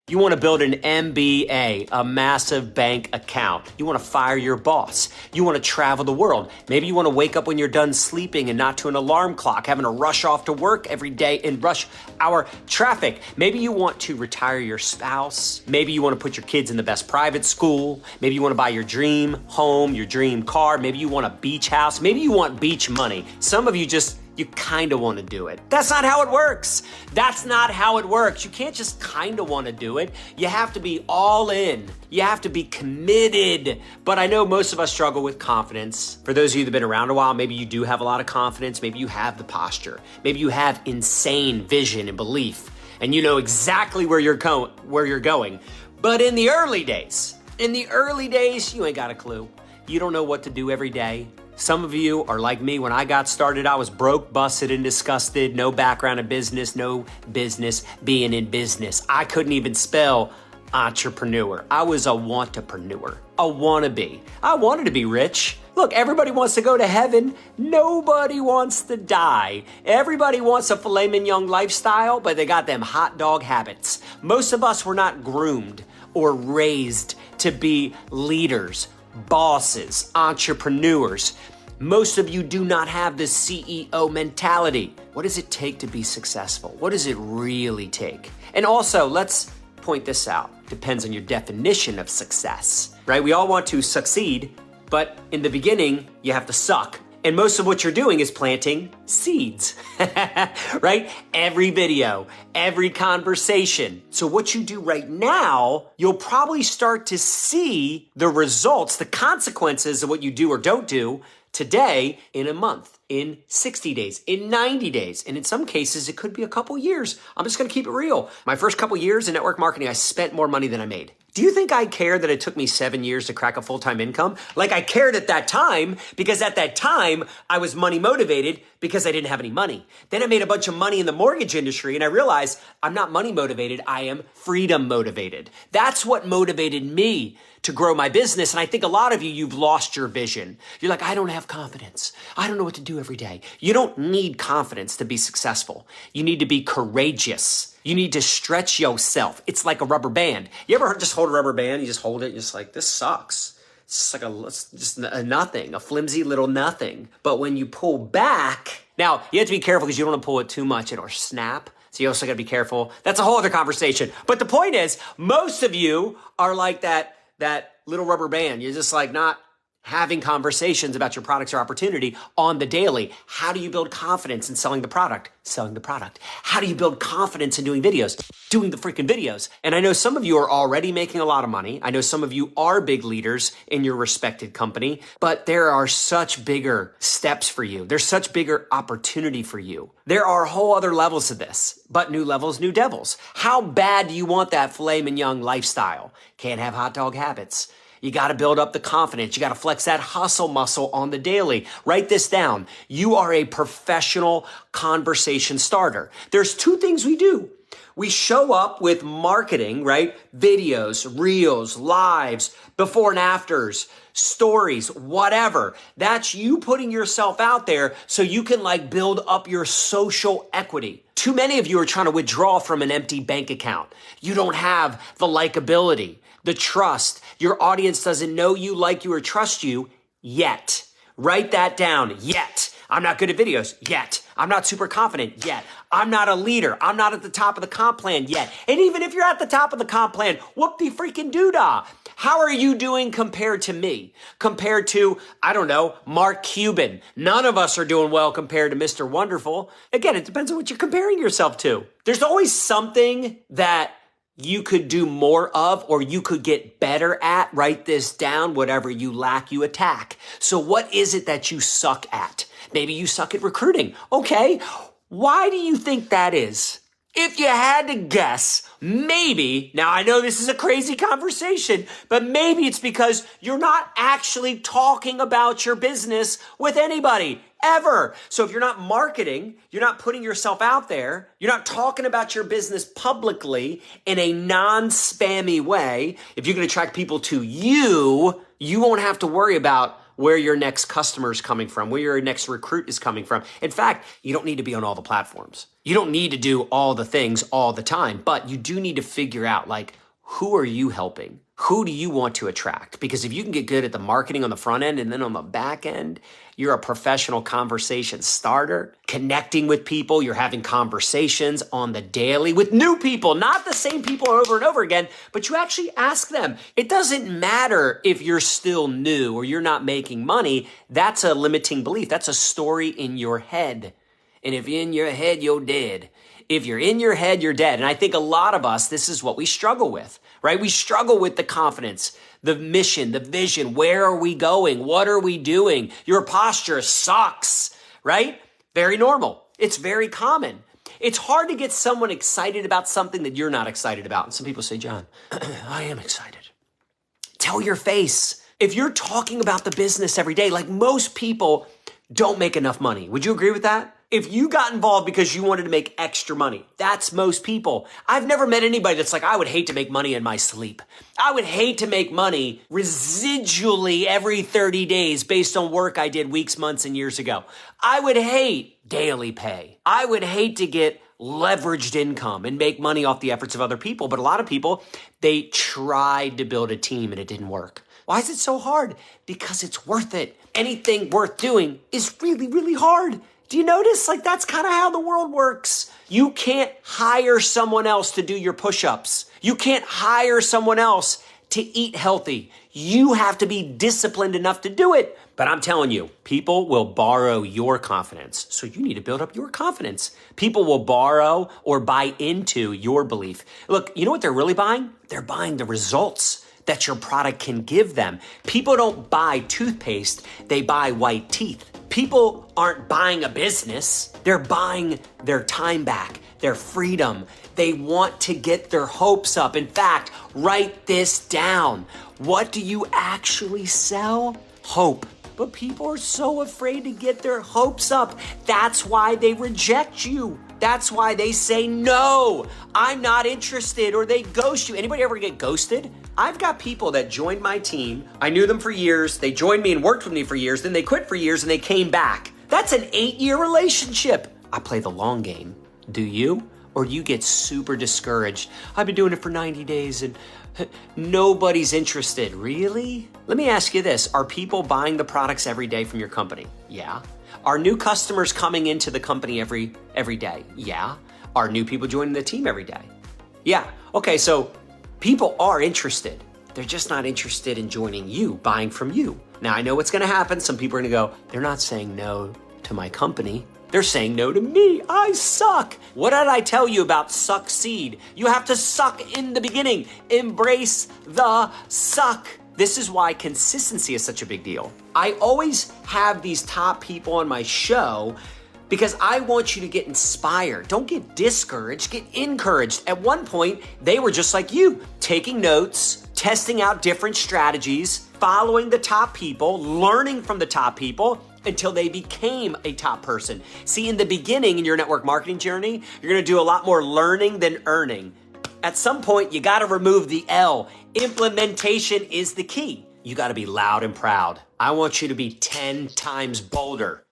You want to build an MBA, a massive bank account. You want to fire your boss. You want to travel the world. Maybe you want to wake up when you're done sleeping and not to an alarm clock, having to rush off to work every day in rush hour traffic. Maybe you want to retire your spouse. Maybe you want to put your kids in the best private school. Maybe you want to buy your dream home, your dream car. Maybe you want a beach house. Maybe you want beach money. Some of you you kind of want to do it. That's not how it works. That's not how it works. You can't just kind of want to do it. You have to be all in. You have to be committed. But I know most of us struggle with confidence. For those of you that have been around a while, maybe you do have a lot of confidence. Maybe you have the posture. Maybe you have insane vision and belief, and you know exactly where you're going. But in the early days, you ain't got a clue. You don't know what to do every day. Some of you are like me. When I got started, I was broke, busted, and disgusted. No background in business, no business being in business. I couldn't even spell entrepreneur. I was a want-apreneur, a wannabe. I wanted to be rich. Look, everybody wants to go to heaven. Nobody wants to die. Everybody wants a filet mignon lifestyle, but they got them hot dog habits. Most of us were not groomed or raised to be leaders, bosses, entrepreneurs. Most of you do not have the CEO mentality. What does it take to be successful? What does it really take? And also, let's point this out. Depends on your definition of success, right? We all want to succeed, but in the beginning, you have to suck. And most of what you're doing is planting seeds, right? Every video, every conversation. So what you do right now, you'll probably start to see the results, the consequences of what you do or don't do today, in a month, in 60 days, in 90 days. And in some cases, it could be a couple years. I'm just going to keep it real. My first couple years in network marketing, I spent more money than I made. Do you think I care that it took me 7 years to crack a full-time income? Like, I cared at that time, because at that time I was money motivated because I didn't have any money. Then I made a bunch of money in the mortgage industry and I realized I'm not money motivated. I am freedom motivated. That's what motivated me to grow my business. And I think a lot of you've lost your vision. You're like, I don't have confidence. I don't know what to do every day. You don't need confidence to be successful. You need to be courageous. You need to stretch yourself. It's like a rubber band. You ever just hold a rubber band? You just hold it, you're just like, this sucks. It's just a nothing, a flimsy little nothing. But when you pull back, now you have to be careful because you don't want to pull it too much, it'll snap. So you also got to be careful. That's a whole other conversation. But the point is, most of you are like that little rubber band. You're just like not having conversations about your products or opportunity on the daily. How do you build confidence in selling the product? Selling the product. How do you build confidence in doing videos? Doing the freaking videos. And I know some of you are already making a lot of money. I know some of you are big leaders in your respected company, but there are such bigger steps for you. There's such bigger opportunity for you. There are whole other levels to this, but new levels, new devils. How bad do you want that filet mignon lifestyle? Can't have hot dog habits. You got to build up the confidence. You got to flex that hustle muscle on the daily. Write this down. You are a professional conversation starter. There's two things we do. We show up with marketing, right? Videos, reels, lives, before and afters, stories, whatever. That's you putting yourself out there so you can build up your social equity. Too many of you are trying to withdraw from an empty bank account. You don't have the likability, the trust. Your audience doesn't know you, like you, or trust you yet. Write that down. Yet. I'm not good at videos yet. I'm not super confident yet. I'm not a leader. I'm not at the top of the comp plan yet. And even if you're at the top of the comp plan, whoop-de-freaking-doo-dah. How are you doing compared to me? Compared to, I don't know, Mark Cuban. None of us are doing well compared to Mr. Wonderful. Again, it depends on what you're comparing yourself to. There's always something that you could do more of, or you could get better at. Write this down. Whatever you lack, you attack. So what is it that you suck at? Maybe you suck at recruiting. Okay. Why do you think that is? If you had to guess, maybe, now I know this is a crazy conversation, but maybe it's because you're not actually talking about your business with anybody. Ever. So if you're not marketing, you're not putting yourself out there, you're not talking about your business publicly in a non-spammy way, if you can attract people to you, you won't have to worry about where your next customer is coming from, where your next recruit is coming from. In fact, you don't need to be on all the platforms. You don't need to do all the things all the time, but you do need to figure out, like, who are you helping? Who do you want to attract? Because if you can get good at the marketing on the front end and then on the back end, you're a professional conversation starter, connecting with people. You're having conversations on the daily with new people, not the same people over and over again, but you actually ask them. It doesn't matter if you're still new or you're not making money. That's a limiting belief. That's a story in your head. And if in your head, you're dead. If you're in your head, you're dead. And I think a lot of us, this is what we struggle with, right? We struggle with the confidence, the mission, the vision. Where are we going? What are we doing? Your posture sucks, right? Very normal. It's very common. It's hard to get someone excited about something that you're not excited about. And some people say, John, I am excited. Tell your face. If you're talking about the business every day, like most people don't make enough money. Would you agree with that? If you got involved because you wanted to make extra money, that's most people. I've never met anybody that's like, I would hate to make money in my sleep. I would hate to make money residually every 30 days based on work I did weeks, months, and years ago. I would hate daily pay. I would hate to get leveraged income and make money off the efforts of other people. But a lot of people, they tried to build a team and it didn't work. Why is it so hard? Because it's worth it. Anything worth doing is really, really hard. Do you notice? Like, that's kind of how the world works. You can't hire someone else to do your push-ups. You can't hire someone else to eat healthy. You have to be disciplined enough to do it. But I'm telling you, people will borrow your confidence. So you need to build up your confidence. People will borrow or buy into your belief. Look, you know what they're really buying? They're buying the results that your product can give them. People don't buy toothpaste, they buy white teeth. People aren't buying a business, they're buying their time back, their freedom. They want to get their hopes up. In fact, write this down. What do you actually sell? Hope. But people are so afraid to get their hopes up. That's why they reject you. That's why they say, no, I'm not interested, or they ghost you. Anybody ever get ghosted? I've got people that joined my team. I knew them for years. They joined me and worked with me for years. Then they quit for years and they came back. That's an 8-year relationship. I play the long game. Do you? Or you get super discouraged. I've been doing it for 90 days and nobody's interested. Really? Let me ask you this. Are people buying the products every day from your company? Yeah. Are new customers coming into the company every day? Yeah. Are new people joining the team every day? Yeah. Okay, so people are interested. They're just not interested in joining you, buying from you. Now, I know what's going to happen. Some people are going to go, they're not saying no to my company. They're saying no to me. I suck. What did I tell you about succeed? You have to suck in the beginning. Embrace the suck. This is why consistency is such a big deal. I always have these top people on my show because I want you to get inspired. Don't get discouraged, get encouraged. At one point, they were just like you, taking notes, testing out different strategies, following the top people, learning from the top people until they became a top person. See, in the beginning in your network marketing journey, you're gonna do a lot more learning than earning. At some point, you gotta remove the L. Implementation is the key. You gotta be loud and proud. I want you to be 10 times bolder.